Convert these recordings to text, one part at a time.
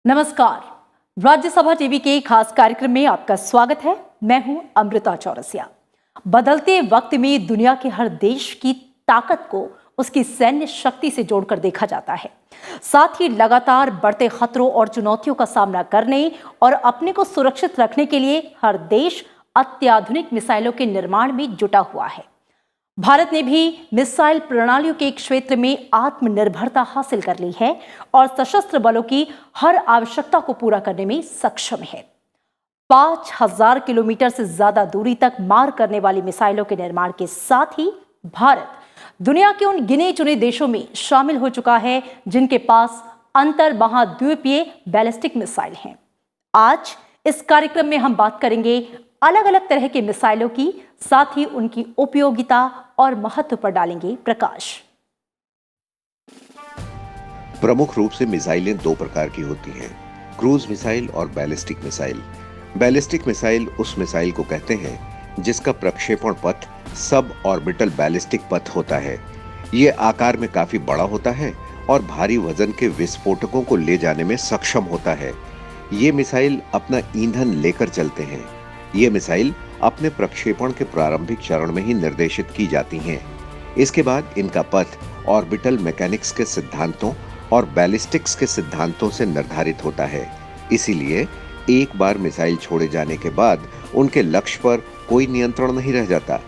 नमस्कार। राज्यसभा टीवी के खास कार्यक्रम में आपका स्वागत है। मैं हूं अमृता चौरसिया। बदलते वक्त में दुनिया के हर देश की ताकत को उसकी सैन्य शक्ति से जोड़कर देखा जाता है। साथ ही लगातार बढ़ते खतरों और चुनौतियों का सामना करने और अपने को सुरक्षित रखने के लिए हर देश अत्याधुनिक मिसाइलों के निर्माण में जुटा हुआ है। भारत ने भी मिसाइल प्रणालियों के क्षेत्र में आत्मनिर्भरता हासिल कर ली है और सशस्त्र बलों की हर आवश्यकता को पूरा करने में सक्षम है। 5000 किलोमीटर से ज्यादा दूरी तक मार करने वाली मिसाइलों के निर्माण के साथ ही भारत दुनिया के उन गिने चुने देशों में शामिल हो चुका है जिनके पास अंतर महाद्वीपीय बैलिस्टिक मिसाइल हैं। आज इस कार्यक्रम में हम बात करेंगे अलग अलग तरह के मिसाइलों की, साथ ही उनकी उपयोगिता और महत्व पर डालेंगे प्रकाश। प्रमुख रूप से मिसाइलें दो प्रकार की होती हैं, क्रूज मिसाइल और बैलिस्टिक मिसाइल। बैलिस्टिक मिसाइल उस मिसाइल को कहते हैं जिसका प्रक्षेपण पथ सब ऑर्बिटल बैलिस्टिक पथ होता है। ये आकार में काफी बड़ा होता है और भारी वजन के विस्फोटकों को ले जाने में सक्षम होता है। ये मिसाइल अपना ईंधन लेकर चलते हैं। ये मिसाइल अपने प्रक्षेपण के प्रारंभिक चरण में ही निर्देशित की जाती हैं। इसके बाद इनका पथ ऑर्बिटल मैकेनिक्स के सिद्धांतों और बैलिस्टिक्स के सिद्धांतों से निर्धारित होता है। इसीलिए एक बार मिसाइल छोड़े जाने के बाद उनके लक्ष्य पर कोई नियंत्रण नहीं रह जाता।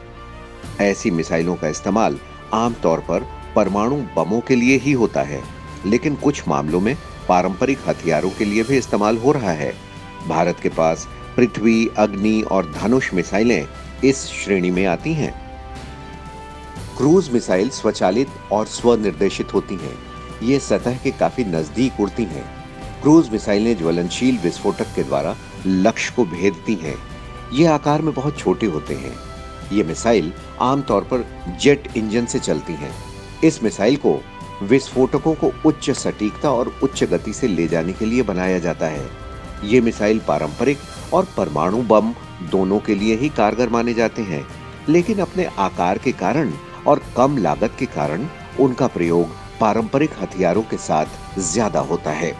ऐसी मिसाइलों का इस्तेमाल आमतौर पर परमाणु बमों के लिए ही होता है, लेकिन कुछ मामलों में पारंपरिक हथियारों के लिए भी इस्तेमाल हो रहा है। भारत के पास पृथ्वी, अग्नि और धनुष मिसाइलें इस श्रेणी में आती हैं। क्रूज मिसाइल स्वचालित और स्वनिर्देशित होती हैं। ये सतह के काफी नजदीक उड़ती हैं। क्रूज मिसाइलें ज्वलनशील विस्फोटक के द्वारा लक्ष्य को भेदती हैं। ये आकार में बहुत छोटे होते हैं। ये मिसाइल आमतौर पर जेट इंजन से चलती हैं। इस मिसाइल को विस्फोटकों को उच्च सटीकता और उच्च गति से ले जाने के लिए बनाया जाता है। ये मिसाइल पारंपरिक और परमाणु बम दोनों के लिए ही कारगर माने जाते हैं, लेकिन अपने आकार के कारण और कम लागत के कारण उनका प्रयोग पारंपरिक हथियारों के साथ ज्यादा होता है।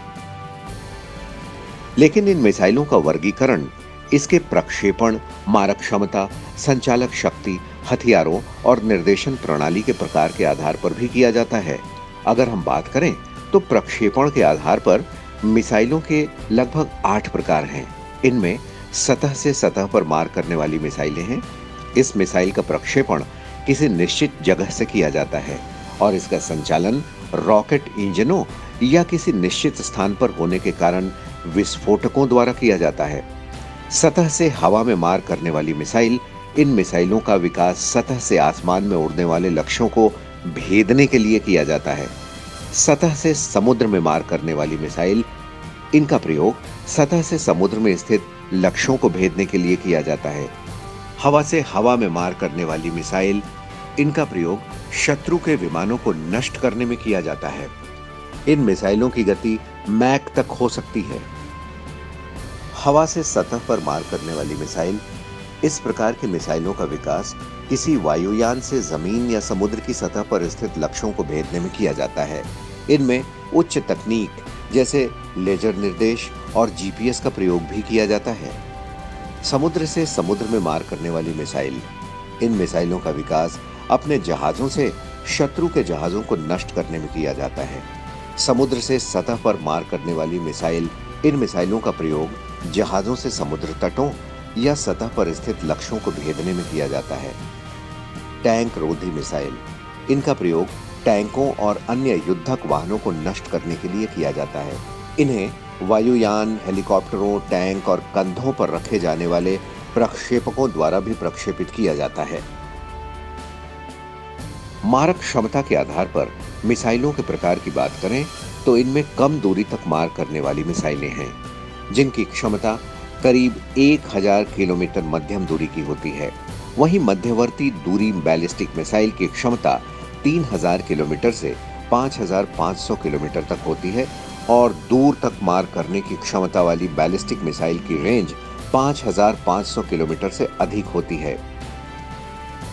लेकिन इन मिसाइलों का वर्गीकरण इसके प्रक्षेपण, मारक क्षमता, संचालक शक्ति, हथियारों और निर्देशन प्रणाली के प्रकार के आधार पर भी किया जाता है। अगर हम बात करें तो प्रक्षेपण के आधार पर मिसाइलों के लगभग 8 प्रकार हैं। इनमें सतह से सतह पर मार करने वाली मिसाइलें हैं। इस मिसाइल का प्रक्षेपण किसी निश्चित जगह से किया जाता है और इसका संचालन रॉकेट इंजनों या किसी निश्चित स्थान पर होने के कारण विस्फोटकों द्वारा किया जाता है। सतह से हवा में मार करने वाली मिसाइल, इन मिसाइलों का विकास सतह से आसमान में उड़ने वाले लक्ष्यों को भेदने के लिए किया जाता है। सतह से समुद्र में मार करने वाली मिसाइल, इनका प्रयोग सतह से समुद्र में स्थित लक्ष्यों को भेदने के लिए किया जाता है। हवा से हवा में मार करने वाली मिसाइल, इनका प्रयोग शत्रु के विमानों को नष्ट करने में किया जाता है। इन मिसाइलों की गति मैक तक हो सकती है। हवा से सतह पर मार करने वाली मिसाइल, इस प्रकार की मिसाइलों का विकास किसी वायुयान से जमीन या समुद्र की सतह पर स्थित लक्ष्यों को भेदने में किया जाता है। इनमें उच्च तकनीक जैसे लेजर निर्देश और जीपीएस का प्रयोग भी किया जाता है। समुद्र से समुद्र में मार करने वाली मिसाइल, इन मिसाइलों का विकास अपने जहाजों से शत्रु के जहाजों को नष्ट करने में किया जाता है। समुद्र से सतह पर मार करने वाली मिसाइल, इन मिसाइलों का प्रयोग जहाजों से समुद्र तटों या सतह पर स्थित लक्ष्यों को भेदने में किया जाता है। टैंक रोधी मिसाइल, इनका प्रयोग टैंकों और अन्य युद्धक वाहनों को नष्ट करने के लिए किया जाता है। इन्हें वायुयान, हेलीकॉप्टरों, टैंक और कंधों पर रखे जाने वाले प्रक्षेपकों द्वारा भी प्रक्षेपित किया जाता है। मारक क्षमता के आधार पर मिसाइलों के प्रकार की बात करें तो इनमें कम दूरी तक मार करने वाली मिसाइलें हैं, जिनकी क्षमता करीब 1000 किलोमीटर मध्यम दूरी की होती है। वहीं मध्यवर्ती दूरी बैलिस्टिक मिसाइल की क्षमता 3000 किलोमीटर से 5500 किलोमीटर तक होती है और दूर तक मार करने की क्षमता वाली बैलिस्टिक मिसाइल की रेंज 5500 किलोमीटर से अधिक होती है।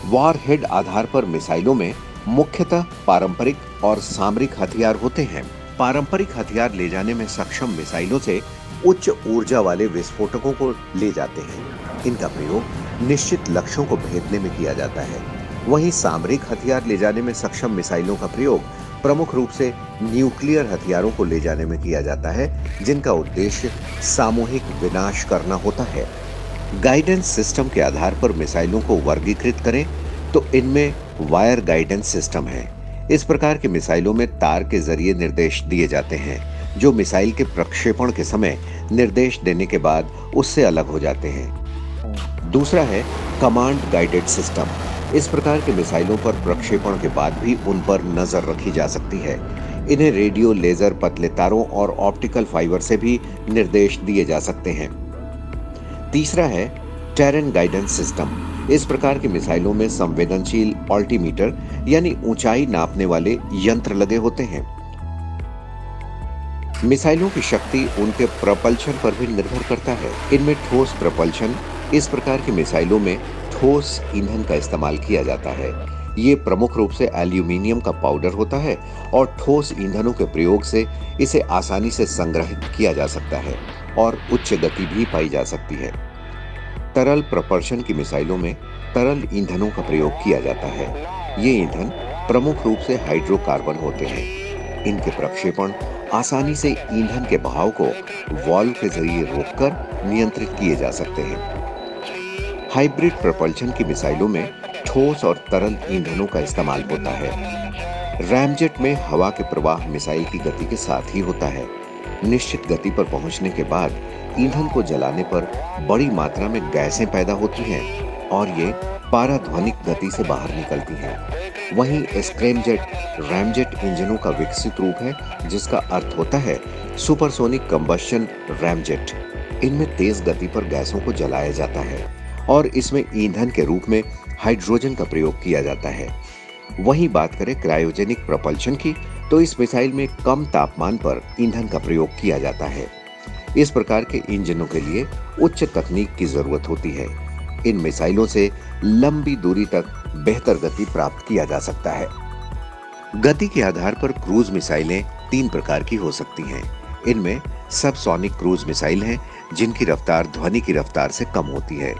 वॉरहेड आधार पर मिसाइलों में मुख्यतः पारंपरिक और सामरिक हथियार होते हैं। पारंपरिक हथियार ले जाने में सक्षम मिसाइलों से उच्च ऊर्जा वाले विस्फोटकों को ले जाते हैं। इनका प्रयोग निश्चित लक्ष्यों को भेदने में किया जाता है। वहीं सामरिक हथियार ले जाने में सक्षम मिसाइलों का प्रयोग प्रमुख रूप से न्यूक्लियर हथियारों को ले जाने में किया जाता है, जिनका उद्देश्य सामूहिक विनाश करना होता है। गाइडेंस सिस्टम के आधार पर मिसाइलों को वर्गीकृत करें तो इनमें वायर गाइडेंस सिस्टम है। इस प्रकार के मिसाइलों में तार के जरिए निर्देश दिए जाते हैं, जो मिसाइल के प्रक्षेपण के समय निर्देश देने के बाद उससे अलग हो जाते हैं। दूसरा है कमांड गाइडेड सिस्टम। इस प्रकार के मिसाइलों पर प्रक्षेपण के बाद भी उन पर नजर रखी जा सकती है। इन्हें रेडियो, लेजर, पतले तारों और ऑप्टिकल फाइबर से भी निर्देश दिए जा सकते हैं। तीसरा है टेरेन गाइडेंस सिस्टम। इस प्रकार की मिसाइलों में संवेदनशील अल्टीमीटर यानी ऊंचाई नापने वाले यंत्र लगे होते हैं। मिसाइलों की शक्ति उनके प्रपल्शन पर भी निर्भर करता है। इनमें ठोस प्रपल्शन। इस प्रकार की मिसाइलों में ठोस ईंधन का इस्तेमाल किया जाता है। ये प्रमुख रूप से एल्यूमिनियम का पाउडर होता है और ठोस ईंधनों के प्रयोग से इसे आसानी से संग्रहित किया जा सकता है और उच्च गति भी पाई जा सकती है। तरल प्रपर्शन की मिसाइलों में तरल ईंधनों का प्रयोग किया जाता है। ये ईंधन प्रमुख रूप से हाइड्रोकार्बन होते हैं। इनके प्रक्षेपण आसानी से ईंधन के बहाव को वाल्व के जरिए रोककर नियंत्रित किए जा सकते हैं। हाइब्रिड प्रपल्शन की मिसाइलों में ठोस और तरल ईंधनों का इस्तेमाल होता है। रैमजेट में हवा के प्रवाह मिसाइल की गति के साथ ही होता है। निश्चित गति पर पहुंचने के बाद ईंधन को जलाने पर बड़ी मात्रा में गैसें पैदा होती हैं और ये पाराध्वनिक गति से बाहर निकलती हैं। वहीं स्क्रैमजेट रैमजेट इंजनों का विकसित रूप है, जिसका अर्थ होता है सुपरसोनिक कंबस्शन रैमजेट। इनमें तेज गति पर गैसों को जलाया जाता है और इसमें ईंधन के रूप में हाइड्रोजन का प्रयोग किया जाता है। वहीं बात करें क्रायोजेनिक प्रपल्शन की, तो इस मिसाइल में कम तापमान पर ईंधन का प्रयोग किया जाता है। इस प्रकार के इंजनों के लिए उच्च तकनीक की जरूरत होती है। इन मिसाइलों से लंबी दूरी तक बेहतर गति प्राप्त किया जा सकता है। गति के आधार पर क्रूज मिसाइलें 3 प्रकार की हो सकती हैं। इनमें सबसोनिक क्रूज मिसाइल हैं, जिनकी रफ्तार ध्वनि की रफ्तार से कम होती है।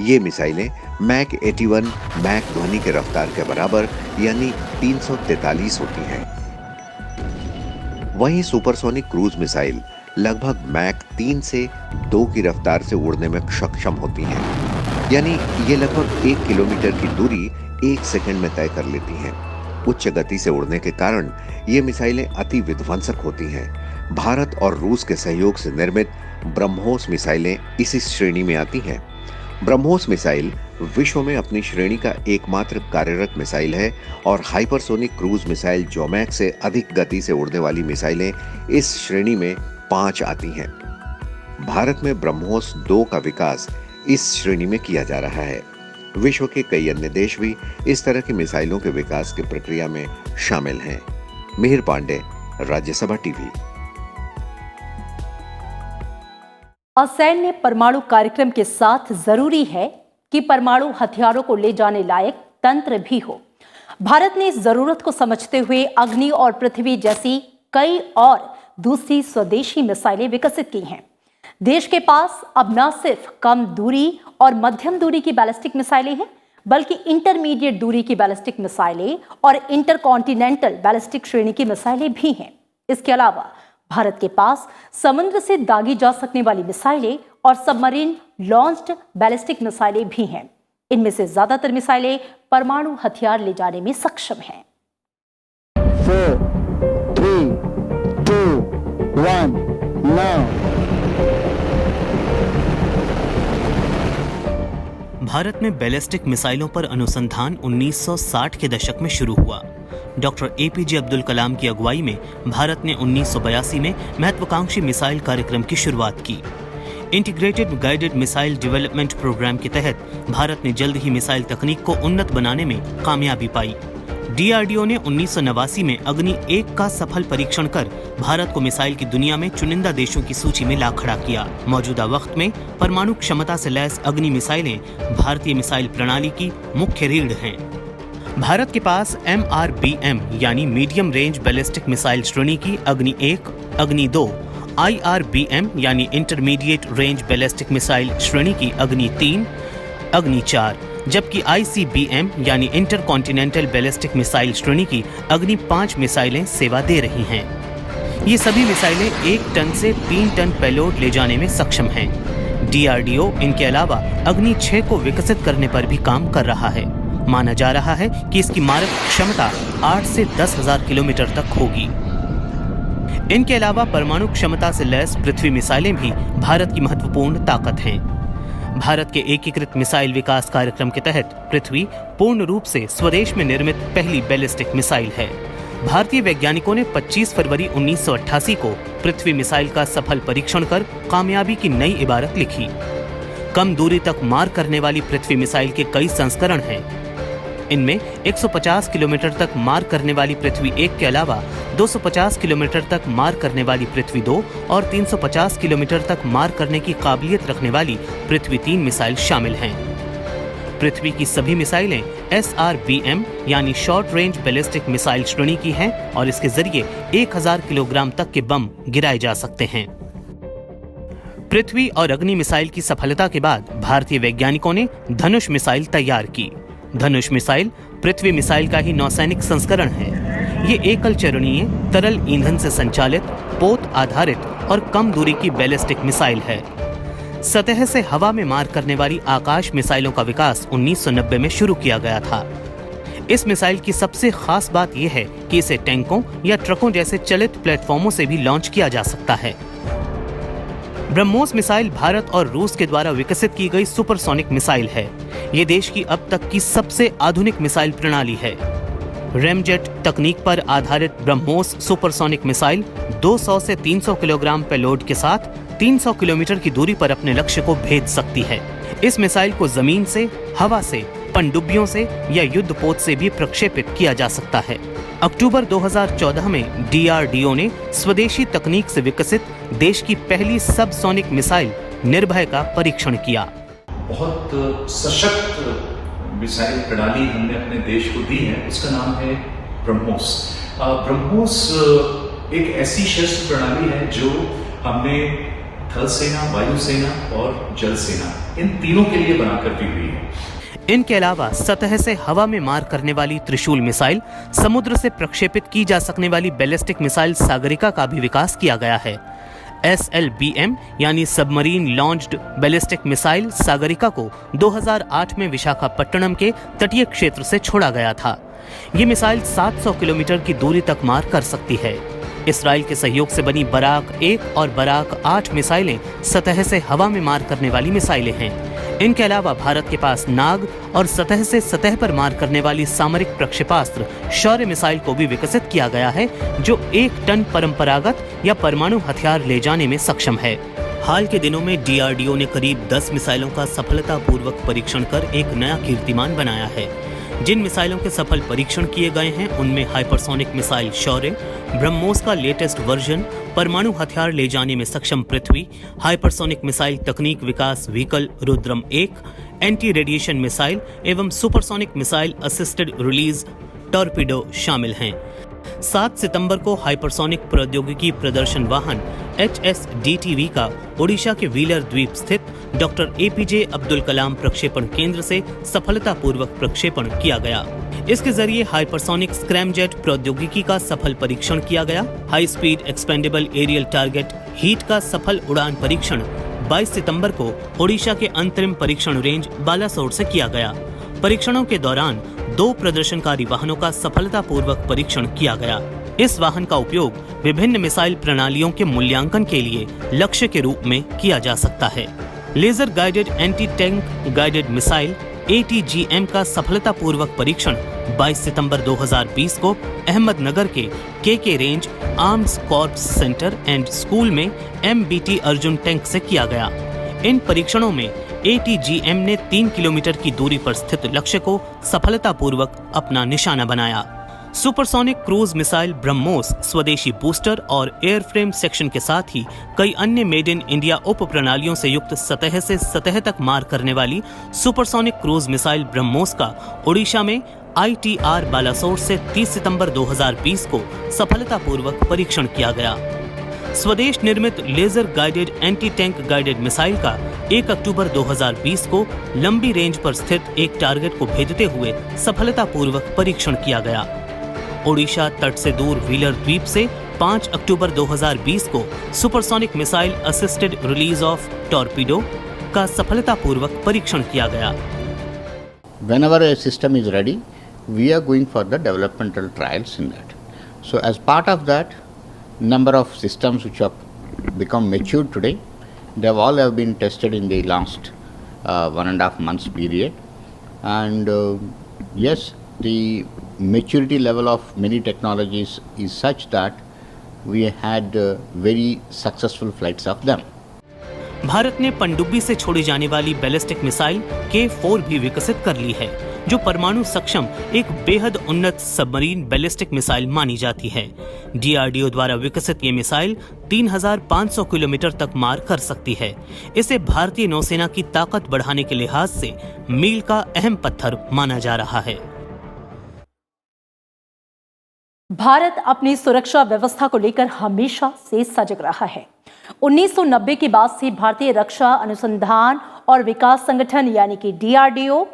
ये मिसाइलें मैक 81 मैक ध्वनि के रफ्तार के बराबर यानी 343 होती हैं। वहीं सुपरसोनिक क्रूज मिसाइल लगभग मैक 3 से 2 की रफ्तार से उड़ने में सक्षम होती हैं, यानी ये लगभग 1 किलोमीटर की दूरी 1 सेकंड में तय कर लेती हैं। उच्च गति से उड़ने के कारण ये मिसाइलें अति विध्वंसक होती हैं। भारत और रूस के सहयोग से निर्मित ब्रह्मोस मिसाइलें इसी श्रेणी में आती हैं। ब्रह्मोस मिसाइल विश्व में अपनी श्रेणी का एकमात्र कार्यरत मिसाइल है और हाइपरसोनिक क्रूज मिसाइल जोमैक से अधिक गति से उड़ने वाली मिसाइलें इस श्रेणी में 5 आती हैं। भारत में ब्रह्मोस 2 का विकास इस श्रेणी में किया जा रहा है। विश्व के कई अन्य देश भी इस तरह की मिसाइलों के विकास की प्रक्रिया में शामिल हैं। मिहिर पांडे, राज्यसभा टीवी। असैन्य परमाणु कार्यक्रम के साथ जरूरी है कि परमाणु हथियारों को ले जाने लायक तंत्र भी हो। भारत ने इस जरूरत को समझते हुए अग्नि और पृथ्वी जैसी कई और दूसरी स्वदेशी मिसाइलें विकसित की हैं। देश के पास अब न सिर्फ कम दूरी और मध्यम दूरी की बैलिस्टिक मिसाइलें हैं, बल्कि इंटरमीडिएट दूरी की बैलिस्टिक मिसाइलें और इंटरकॉन्टिनेंटल बैलिस्टिक श्रेणी की मिसाइलें भी हैं। इसके अलावा भारत के पास समुद्र से दागी जा सकने वाली मिसाइलें और सबमरीन लॉन्च्ड बैलिस्टिक मिसाइलें भी हैं। इनमें से ज्यादातर मिसाइलें परमाणु हथियार ले जाने में सक्षम हैं। 4, 3, 2, 1, now. भारत में बैलिस्टिक मिसाइलों पर अनुसंधान 1960 के दशक में शुरू हुआ। डॉक्टर एपीजे अब्दुल कलाम की अगुवाई में भारत ने 1982 में महत्वाकांक्षी मिसाइल कार्यक्रम की शुरुआत की। Integrated guided missile development programme के तहत भारत ने जल्द ही मिसाइल तकनीक को उन्नत बनाने में कामयाबी पाई। डीआरडीओ ने 1989 में अग्नि 1 का सफल परीक्षण कर भारत को मिसाइल की दुनिया में चुनिंदा देशों की सूची में ला खड़ा किया। मौजूदा वक्त में परमाणु क्षमता से लैस अग्नि मिसाइलें भारतीय मिसाइल प्रणाली की मुख्य रीढ़ हैं। भारत के पास MRBM यानी मीडियम रेंज बैलिस्टिक मिसाइल श्रेणी की अग्नि 1, अग्नि 2, IRBM यानी इंटरमीडिएट रेंज बैलिस्टिक मिसाइल श्रेणी की अग्नि 3, अग्नि 4, जबकि ICBM यानी इंटर कॉन्टिनेंटल बैलिस्टिक मिसाइल श्रेणी की अग्नि 5 मिसाइलें सेवा दे रही हैं। ये सभी मिसाइलें 1 टन से 3 टन पेलोड ले जाने में सक्षम हैं। DRDO इनके अलावा अग्नि 6 को विकसित करने पर भी काम कर रहा है। माना जा रहा है कि इसकी मारक क्षमता 8 से 10,000 किलोमीटर तक होगी। इनके अलावा परमाणु क्षमता से लैस पृथ्वी मिसाइलें भी भारत की महत्वपूर्ण ताकत हैं। भारत के एकीकृत मिसाइल विकास कार्यक्रम के तहत पृथ्वी पूर्ण रूप से स्वदेश में निर्मित पहली बैलिस्टिक मिसाइल है। भारतीय वैज्ञानिकों ने 25 फरवरी 1988 को पृथ्वी मिसाइल का सफल परीक्षण कर कामयाबी की नई इबारत लिखी। कम दूरी तक मार करने वाली पृथ्वी मिसाइल के कई संस्करण हैं। इनमें 150 किलोमीटर तक मार करने वाली पृथ्वी 1 के अलावा 250 किलोमीटर तक मार करने वाली पृथ्वी 2 और 350 किलोमीटर तक मार करने की काबिलियत रखने वाली पृथ्वी 3 मिसाइल शामिल हैं। पृथ्वी की सभी मिसाइलें SRBM यानी शॉर्ट रेंज बैलिस्टिक मिसाइल श्रेणी की हैं और इसके जरिए 1000 किलोग्राम तक के बम गिराए जा सकते हैं। पृथ्वी और अग्नि मिसाइल की सफलता के बाद भारतीय वैज्ञानिकों ने धनुष मिसाइल तैयार की। धनुष मिसाइल पृथ्वी मिसाइल का ही नौसैनिक संस्करण है। ये एकल चरणीय तरल ईंधन से संचालित पोत आधारित और कम दूरी की बैलिस्टिक मिसाइल है। सतह से हवा में मार करने वाली आकाश मिसाइलों का विकास 1990 में शुरू किया गया था। इस मिसाइल की सबसे खास बात यह है कि इसे टैंकों या ट्रकों जैसे चलित प्लेटफॉर्मों से भी लॉन्च किया जा सकता है। ब्रह्मोस मिसाइल भारत और रूस के द्वारा विकसित की गई सुपरसोनिक मिसाइल है। ये देश की अब तक की सबसे आधुनिक मिसाइल प्रणाली है। रेमजेट तकनीक पर आधारित ब्रह्मोस सुपरसोनिक मिसाइल 200 से 300 किलोग्राम पेलोड के साथ 300 किलोमीटर की दूरी पर अपने लक्ष्य को भेद सकती है। इस मिसाइल को जमीन से, हवा से, पनडुब्बियों से या युद्धपोत से भी प्रक्षेपित किया जा सकता है। अक्टूबर 2014 में DRDO ने स्वदेशी तकनीक से विकसित देश की पहली सबसोनिक मिसाइल निर्भय का परीक्षण किया। बहुत सशक्त मिसाइल प्रणाली हमने अपने देश को दी है, उसका नाम है ब्रह्मोस। ब्रह्मोस एक ऐसी शस्त्र प्रणाली है जो हमने थल सेना, वायुसेना और जल सेना इन तीनों के लिए बनाकर दी हुई है। इनके अलावा सतह से हवा में मार करने वाली त्रिशूल मिसाइल, समुद्र से प्रक्षेपित की जा सकने वाली बैलिस्टिक मिसाइल सागरिका का भी विकास किया गया है। SLBM यानी submarine launched ballistic missile Sagarika को 2008 में विशाखापट्टनम के तटीय क्षेत्र से छोड़ा गया था। ये मिसाइल 700 किलोमीटर की दूरी तक मार कर सकती है। इसराइल के सहयोग से बनी बराक 1 और बराक 8 मिसाइलें सतह से हवा में मार करने वाली मिसाइलें हैं। इनके अलावा भारत के पास नाग और सतह से सतह पर मार करने वाली सामरिक प्रक्षेपास्त्र शौर्य मिसाइल को भी विकसित किया गया है, जो 1 टन परंपरागत या परमाणु हथियार ले जाने में सक्षम है। हाल के दिनों में DRDO ने करीब 10 मिसाइलों का सफलतापूर्वक परीक्षण कर एक नया कीर्तिमान बनाया है। जिन मिसाइलों के सफल परीक्षण किए गए हैं उनमें हाइपरसोनिक मिसाइल शौर्य, ब्रह्मोस का लेटेस्ट वर्जन, परमाणु हथियार ले जाने में सक्षम पृथ्वी, हाइपरसोनिक मिसाइल तकनीक विकास vehicle Rudram 1, anti radiation missile एवं supersonic missile assisted release torpedo शामिल हैं। 7 सितंबर को हाइपरसोनिक प्रौद्योगिकी प्रदर्शन वाहन HSDTV का ओडिशा के व्हीलर द्वीप स्थित डॉक्टर APJ अब्दुल कलाम प्रक्षेपण केंद्र से सफलतापूर्वक प्रक्षेपण किया गया। इसके जरिए हाइपरसोनिक स्क्रैमजेट प्रौद्योगिकी का सफल परीक्षण किया गया। High speed expendable aerial target HEAT का सफल उड़ान परीक्षण 22 सितंबर को ओडिशा के अंतरिम परीक्षण रेंज बालासोर से किया गया। परीक्षणों के दौरान 2 प्रदर्शनकारी वाहनों का सफलतापूर्वक परीक्षण किया गया। इस वाहन का उपयोग विभिन्न मिसाइल प्रणालियों के मूल्यांकन के लिए लक्ष्य के रूप में किया जा सकता है। Laser guided anti tank guided missile ATGM का सफलतापूर्वक परीक्षण 22 सितंबर 2020 को अहमदनगर के KK range arms corps centre and school में MBT अर्जुन टैंक से किया गया। इन परीक्षणों में ATGM ने 3 किलोमीटर की दूरी पर स्थित लक्ष्य को सफलतापूर्वक अपना निशाना बनाया। सुपरसोनिक क्रूज मिसाइल ब्रह्मोस स्वदेशी बूस्टर और एयरफ्रेम सेक्शन के साथ ही कई अन्य मेड इन इंडिया उप प्रणालियों से युक्त सतह से सतह तक मार करने वाली सुपरसोनिक क्रूज मिसाइल ब्रह्मोस का ओडिशा में ITR बालासोर से 30 सितंबर 2020 को सफलतापूर्वक परीक्षण किया गया। स्वदेश निर्मित laser guided anti tank guided missile का 1 अक्टूबर 2020 को लंबी रेंज पर स्थित एक टारगेट को भेदते हुए सफलतापूर्वक परीक्षण किया गया। ओडिशा तट से दूर व्हीलर द्वीप से 5 अक्टूबर 2020 को supersonic missile assisted release of torpedo का सफलतापूर्वक परीक्षण किया गया। Whenever a system is ready, we are going for the developmental trials in that. So as part of that, number of systems which have become mature today, they all have been tested in the last 1.5 months period. And yes, the maturity level of many technologies is such that we had very successful flights of them. Bharat ने पनडुब्बी से छोड़ी जाने वाली ballistic missile K4 भी विकसित कर ली है, जो परमाणु सक्षम एक बेहद उन्नत सबमरीन बैलिस्टिक मिसाइल मानी जाती है। DRDO द्वारा विकसित ये मिसाइल 3,500 किलोमीटर तक मार कर सकती है। इसे भारतीय नौसेना की ताकत बढ़ाने के लिहाज से मील का अहम पत्थर माना जा रहा है। भारत अपनी सुरक्षा व्यवस्था को लेकर हमेशा से सजग रहा है। 1990 के बाद से भारतीय रक्षा अनुसंधान और विकास संगठन यानी कि DRDO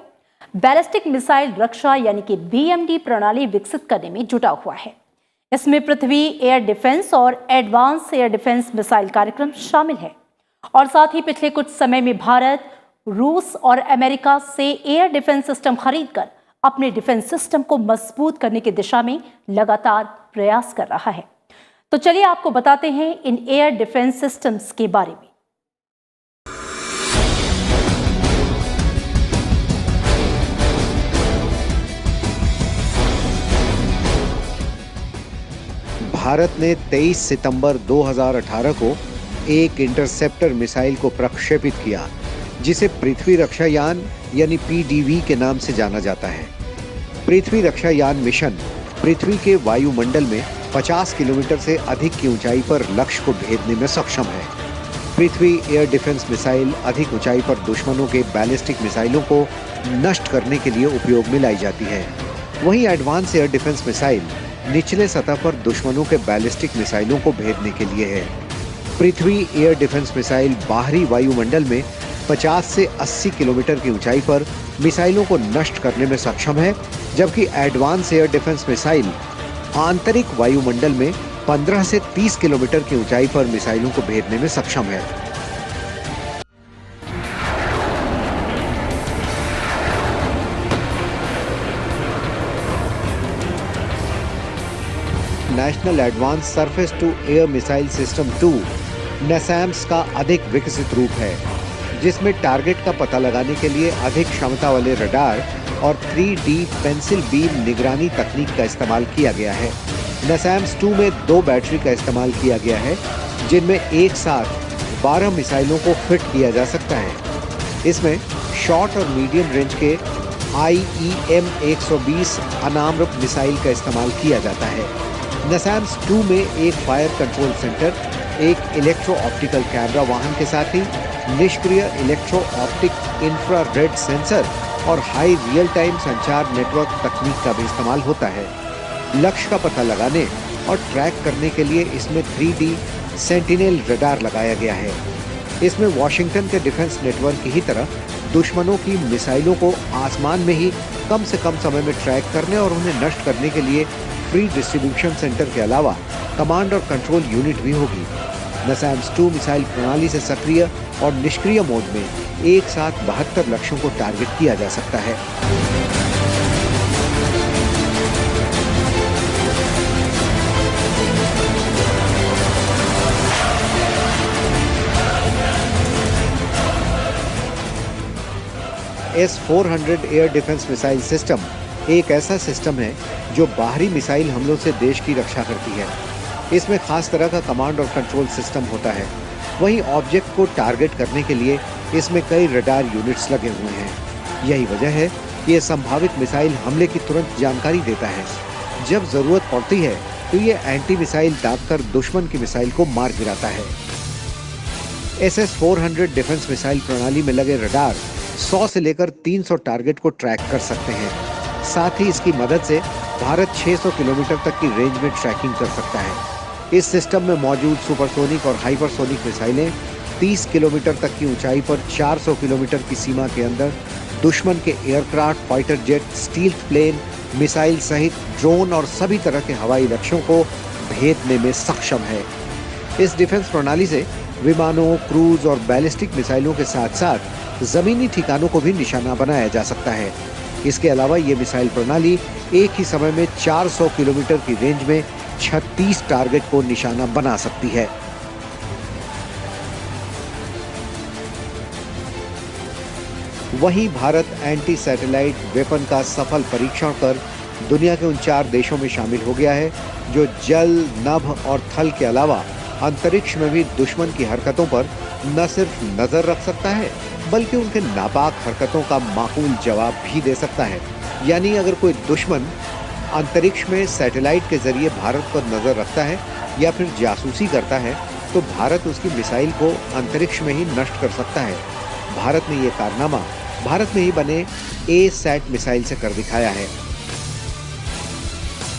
बैलिस्टिक मिसाइल रक्षा यानी कि BMD प्रणाली विकसित करने में जुटा हुआ है। इसमें पृथ्वी एयर डिफेंस और एडवांस एयर डिफेंस मिसाइल कार्यक्रम शामिल है और साथ ही पिछले कुछ समय में भारत रूस और अमेरिका से एयर डिफेंस सिस्टम खरीदकर अपने डिफेंस सिस्टम को मजबूत करने की दिशा में लगातार प्रयास कर रहा है। तो चलिए आपको बताते हैं इन एयर डिफेंस सिस्टम्स के बारे में। भारत ने 23 सितंबर 2018 को एक इंटरसेप्टर मिसाइल को प्रक्षेपित किया, जिसे पृथ्वी रक्षा यान यानी PDV के नाम से जाना जाता है। पृथ्वी रक्षा यान मिशन पृथ्वी के वायुमंडल में 50 किलोमीटर से अधिक की ऊंचाई पर लक्ष्य को भेदने में सक्षम है। पृथ्वी एयर डिफेंस मिसाइल अधिक ऊंचाई पर दुश्मनों के बैलिस्टिक मिसाइलों को नष्ट करने के लिए उपयोग में लाई जाती है। वहीं एडवांस एयर डिफेंस मिसाइल निचले सतह पर दुश्मनों के बैलिस्टिक मिसाइलों को भेदने के लिए है। पृथ्वी एयर डिफेंस मिसाइल बाहरी वायुमंडल में 50 से 80 किलोमीटर की ऊंचाई पर मिसाइलों को नष्ट करने में सक्षम है, जबकि एडवांस एयर डिफेंस मिसाइल आंतरिक वायुमंडल में 15 से 30 किलोमीटर की ऊंचाई पर मिसाइलों को भेदने में सक्षम है। National advance surface to air missile system 2 NASAMS का अधिक विकसित रूप है, जिसमें टारगेट का पता लगाने के लिए अधिक क्षमता वाले रडार और 3D पेंसिल बीम निगरानी तकनीक का इस्तेमाल किया गया है। NASAMS 2 में 2 बैटरी का इस्तेमाल किया गया है, जिनमें एक साथ 12 मिसाइलों को फिट किया जा सकता है। इसमें शॉर्ट और मीडियम रेंज के IEM 120 अनाम्र मिसाइल का इस्तेमाल किया जाता है। NASAMS 2 में एक फायर कंट्रोल सेंटर, एक इलेक्ट्रो ऑप्टिकल कैमरा वाहन के साथ ही निष्क्रिय इलेक्ट्रो ऑप्टिक इंफ्रारेड सेंसर और हाई रियल टाइम संचार नेटवर्क तकनीक का भी इस्तेमाल होता है। लक्ष्य का पता लगाने और ट्रैक करने के लिए इसमें 3D सेंटिनेल रडार लगाया गया है। इसमें वॉशिंगटन के डिफेंस नेटवर्क की ही तरह दुश्मनों की मिसाइलों को आसमान में ही कम से कम समय में ट्रैक करने और उन्हें नष्ट करने के लिए फ्री डिस्ट्रीब्यूशन सेंटर के अलावा कमांड और कंट्रोल यूनिट भी होगी। NASAMS 2 मिसाइल प्रणाली से सक्रिय और निष्क्रिय मोड में एक साथ 72 लक्ष्यों को टारगेट किया जा सकता है। S-400 air defence missile system एक ऐसा सिस्टम है जो बाहरी मिसाइल हमलों से देश की रक्षा करती है। इसमें खास तरह का कमांड और कंट्रोल सिस्टम होता है। वहीं ऑब्जेक्ट को टारगेट करने के लिए इसमें कई रडार यूनिट्स लगे हुए हैं। यही वजह है कि यह संभावित मिसाइल हमले की तुरंत जानकारी देता है। जब जरूरत पड़ती है तो ये एंटी मिसाइल दागकर दुश्मन की मिसाइल को मार गिराता है। SS-400 डिफेंस मिसाइल प्रणाली में लगे रडार 100 से लेकर 300 टारगेट को ट्रैक कर सकते हैं। साथ ही इसकी मदद से भारत 600 किलोमीटर तक की रेंज में ट्रैकिंग कर सकता है। इस सिस्टम में मौजूद सुपरसोनिक और हाइपरसोनिक मिसाइलें 30 किलोमीटर तक की ऊंचाई पर 400 किलोमीटर की सीमा के अंदर दुश्मन के aircraft, fighter jet, stealth plane, missile सहित ड्रोन और सभी तरह के हवाई लक्ष्यों को भेदने में सक्षम है। इस डिफेंस प्रणाली से विमानों, क्रूज और बैलिस्टिक मिसाइलों के साथ साथ जमीनी ठिकानों को भी निशाना बनाया जा सकता है। इसके अलावा ये मिसाइल प्रणाली एक ही समय में 400 किलोमीटर की रेंज में 36 टारगेट को निशाना बना सकती है। वहीं भारत एंटी सैटेलाइट वेपन का सफल परीक्षण कर दुनिया के उन 4 देशों में शामिल हो गया है जो जल, नभ और थल के अलावा अंतरिक्ष में भी दुश्मन की हरकतों पर न सिर्फ नजर रख सकता है बल्कि उनके नापाक हरकतों का माकूल जवाब भी दे सकता है। यानी अगर कोई दुश्मन अंतरिक्ष में सैटेलाइट के जरिए भारत पर नजर रखता है या फिर जासूसी करता है तो भारत उसकी मिसाइल को अंतरिक्ष में ही नष्ट कर सकता है। भारत ने ये कारनामा भारत में ही बने A-SAT मिसाइल से कर दिखाया है।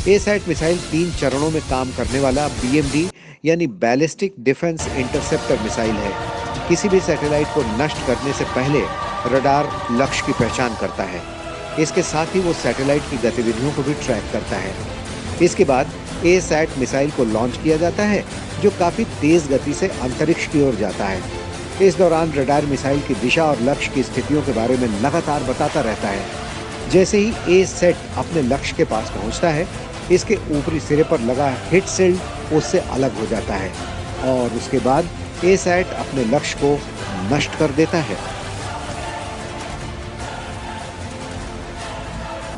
A-SAT मिसाइल 3 चरणों में काम करने वाला BMD यानी बैलिस्टिक डिफेंस इंटरसेप्टर मिसाइल है। किसी भी सैटेलाइट को नष्ट करने से पहले रडार लक्ष्य की पहचान करता है। इसके साथ ही वो सैटेलाइट की गतिविधियों को भी ट्रैक करता है। इसके बाद A-SAT मिसाइल को लॉन्च किया जाता है जो काफी तेज गति से अंतरिक्ष की ओर जाता है। इस दौरान रडार मिसाइल की दिशा और लक्ष्य की स्थितियों के बारे में लगातार बताता रहता है। जैसे ही A-SAT अपने लक्ष्य के पास पहुंचता है, इसके ऊपरी सिरे पर लगा हिट शील्ड उससे अलग हो जाता है और उसके बाद A-SAT अपने लक्ष्य को नष्ट कर देता है।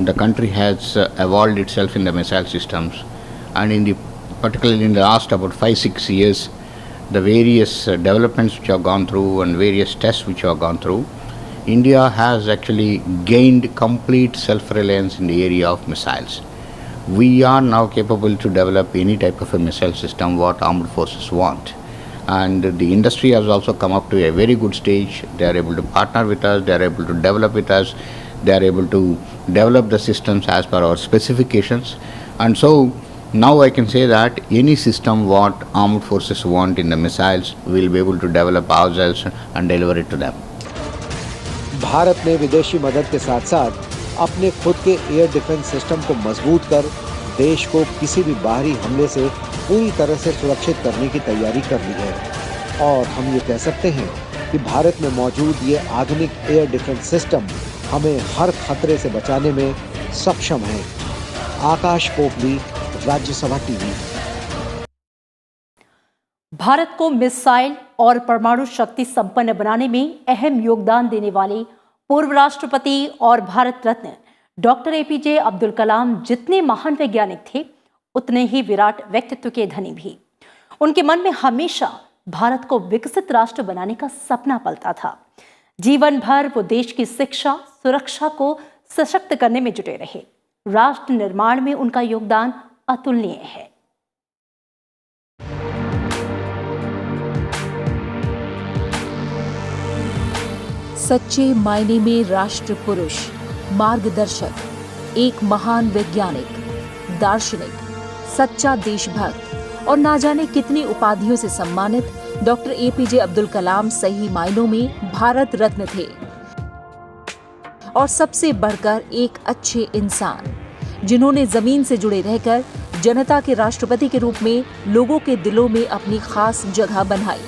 The country has evolved itself in the missile systems, and particularly in the last about 5-6 years, the various developments which have gone through and various tests which have gone through, India has actually gained complete self-reliance in the area of missiles. We are now capable to develop any type of a missile system what armed forces want. And the industry has also come up to a very good stage. They are able to partner with us, they are able to develop with us, they are able to develop the systems as per our specifications. And so now I can say that any system what armed forces want in the missiles, we will be able to develop ourselves and deliver it to them. Bharat ने विदेशी मदद के साथ साथ अपने खुद के air defence system को मजबूत कर देश को किसी भी बाहरी हमले से पूरी तरह से सुरक्षित करने की तैयारी कर ली है। और हम ये कह सकते हैं कि भारत में मौजूद ये आधुनिक एयर डिफेंस सिस्टम हमें हर खतरे से बचाने में सक्षम है। आकाश पोपली, राज्यसभा टीवी। भारत को मिसाइल और परमाणु शक्ति संपन्न बनाने में अहम योगदान देने वाले पूर्व राष्ट्रपति और भारत रत्न डॉक्टर APJ अब्दुल कलाम जितने महान वैज्ञानिक थे उतने ही विराट व्यक्तित्व के धनी भी। उनके मन में हमेशा भारत को विकसित राष्ट्र बनाने का सपना पलता था। जीवन भर वो देश की शिक्षा, सुरक्षा को सशक्त करने में जुटे रहे। राष्ट्र निर्माण में उनका योगदान अतुलनीय है। सच्चे मायने में राष्ट्र पुरुष, मार्गदर्शक, एक महान वैज्ञानिक, दार्शनिक, सच्चा देशभक्त और ना जाने कितनी उपाधियों से सम्मानित डॉक्टर APJ अब्दुल कलाम सही मायनों में भारत रत्न थे और सबसे बढ़कर एक अच्छे इंसान, जिन्होंने जमीन से जुड़े रहकर जनता के राष्ट्रपति के रूप में लोगों के दिलों में अपनी खास जगह बनाई।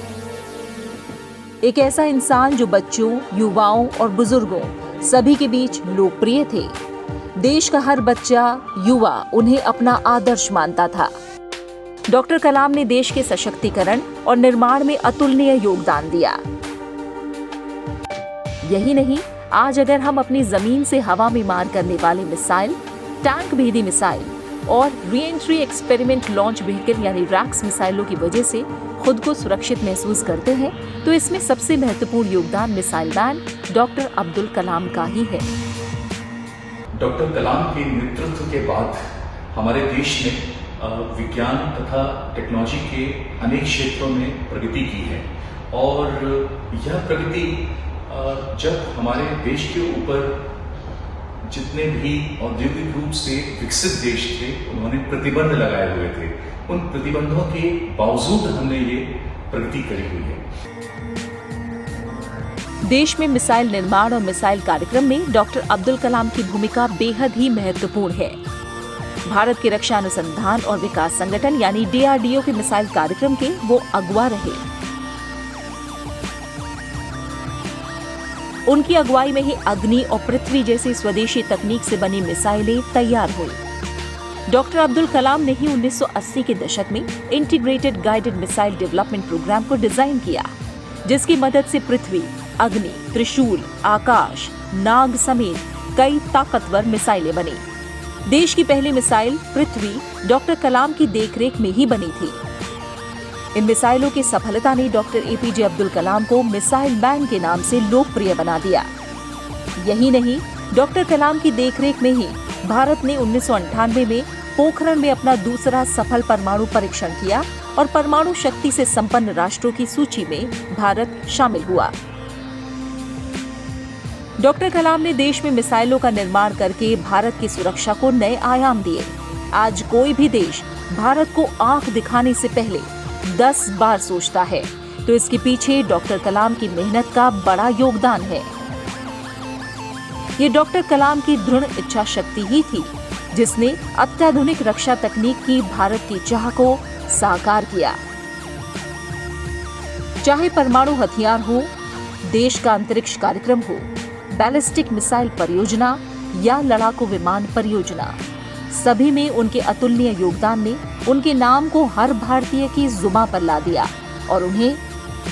एक ऐसा इंसान जो बच्चों, युवाओं और बुजुर्गों सभी के बीच लोकप्रिय थे। देश का हर बच्चा, युवा उन्हें अपना आदर्श मानता था। डॉक्टर कलाम ने देश के सशक्तिकरण और निर्माण में अतुलनीय योगदान दिया। यही नहीं, आज अगर हम अपनी जमीन से हवा में मार करने वाले मिसाइल, टैंक भेदी मिसाइल और री-एंट्री एक्सपेरिमेंट लॉन्च व्हीकल यानी रैक्स मिसाइलों की वजह से खुद को सुरक्षित महसूस करते हैं, तो इसमें सबसे महत्वपूर्ण योगदान missile man doctor Abdul Kalam का ही है। डॉक्टर कलाम के नेतृत्व के बाद हमारे देश ने विज्ञान तथा टेक्नोलॉजी के अनेक क्षेत्रों में प्रगति की है और यह प्रगति जब हमारे देश के ऊपर जितने भी औद्योगिक रूप से विकसित देश थे उन्होंने प्रतिबंध लगाए हुए थे, उन प्रतिबंधों के बावजूद हमने ये प्रगति करी हुई है। देश में मिसाइल निर्माण और मिसाइल कार्यक्रम में डॉक्टर अब्दुल कलाम की भूमिका बेहद ही महत्वपूर्ण है। भारत के रक्षा अनुसंधान और विकास संगठन यानी DRDO के मिसाइल कार्यक्रम के वो अगुवा रहे। उनकी अगुवाई में ही अग्नि और पृथ्वी जैसी स्वदेशी तकनीक से बनी मिसाइलें तैयार हुई। डॉक्टर अब्दुल कलाम ने ही 1980 के दशक में integrated guided missile development programme को डिजाइन किया, जिसकी मदद से पृथ्वी, अग्नि, त्रिशूल, आकाश, नाग समेत कई ताकतवर मिसाइलें बनी। देश की पहली मिसाइल पृथ्वी डॉक्टर कलाम की देखरेख में ही बनी थी। इन मिसाइलों की सफलता ने डॉक्टर APJ अब्दुल कलाम को मिसाइल मैन के नाम से लोकप्रिय बना दिया। यही नहीं, डॉक्टर कलाम की देखरेख में ही भारत ने 1998 में पोखरण में अपना दूसरा सफल परमाणु परीक्षण किया और परमाणु शक्ति से संपन्न राष्ट्रों की सूची में भारत शामिल हुआ। डॉक्टर कलाम ने देश में मिसाइलों का निर्माण करके भारत की सुरक्षा को नए आयाम दिए। आज कोई भी देश भारत को आंख दिखाने से पहले 10 बार सोचता है, तो इसके पीछे डॉक्टर कलाम की मेहनत का बड़ा योगदान है। ये डॉक्टर कलाम की दृढ़ इच्छा शक्ति ही थी जिसने अत्याधुनिक रक्षा तकनीक की भारत की चाह को साकार किया। चाहे परमाणु हथियार हो, देश का अंतरिक्ष कार्यक्रम हो, बैलिस्टिक मिसाइल परियोजना या लड़ाकू विमान परियोजना, सभी में उनके अतुलनीय योगदान ने उनके नाम को हर भारतीय की जुबां पर ला दिया और उन्हें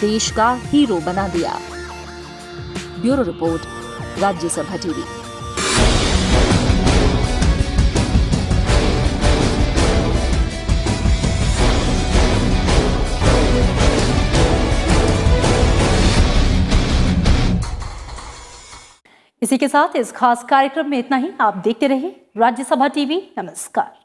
देश का हीरो बना दिया। Bureau report, Rajya Sabha TV. इसी के साथ इस खास कार्यक्रम में इतना ही। आप देखते रहिए राज्यसभा टीवी। नमस्कार।